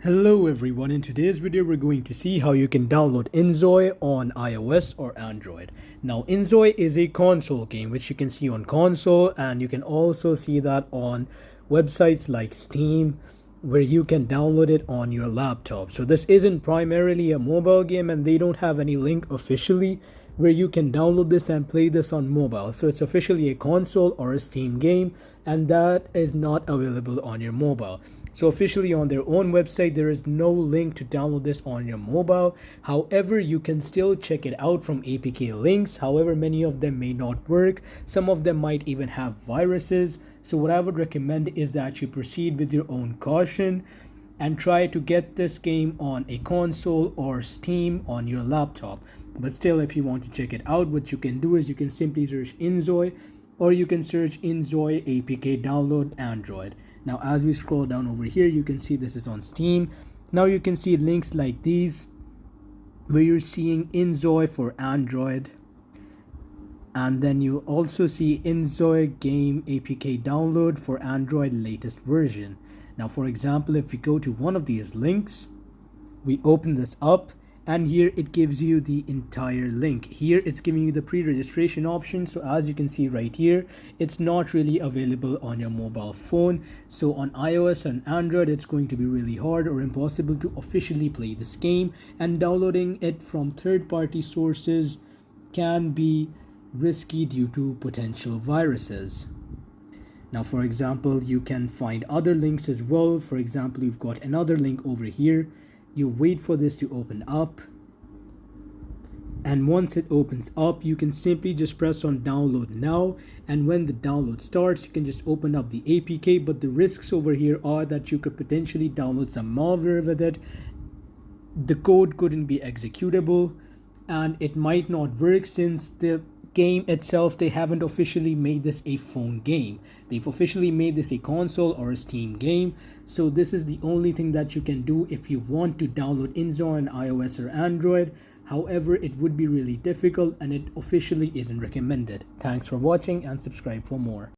Hello everyone, in today's video we're going to see how you can download Inzoi on iOS or Android. Now Inzoi is a console game which you can see on console, and you can also see that on websites like Steam where you can download it on your laptop. So this isn't primarily a mobile game, and they don't have any link officially where you can download this and play this on mobile. So it's officially a console or a Steam game, and that is not available on your mobile. So officially on their own website, there is no link to download this on your mobile. However, you can still check it out from APK links. However, many of them may not work. Some of them might even have viruses. So what I would recommend is that you proceed with your own caution and try to get this game on a console or Steam on your laptop. But still, if you want to check it out, what you can do is you can simply search Inzoi, or you can search Inzoi APK download Android. Now as we scroll down over here, you can see this is on Steam. Now you can see links like these where you're seeing Inzoi for Android, and then you'll also see Inzoi game APK download for Android latest version. Now for example, if we go to one of these links, we open this up, and here it gives you the entire link. Here it's giving you the pre-registration option. So as you can see right here, it's not really available on your mobile phone. So on iOS and Android, it's going to be really hard or impossible to officially play this game, and downloading it from third-party sources can be risky due to potential viruses. Now for example, you can find other links as well. For example, you've got another link over here. You wait for this to open up, and once it opens up, you can simply just press on download now, and when the download starts, you can just open up the APK. But the risks over here are that you could potentially download some malware with it. The code couldn't be executable, and it might not work since the game itself, they haven't officially made this a phone game. They've officially made this a console or a Steam game. So this is the only thing that you can do if you want to download Inzoi on iOS or Android. However, it would be really difficult, and it officially isn't recommended. Thanks for watching, and subscribe for more.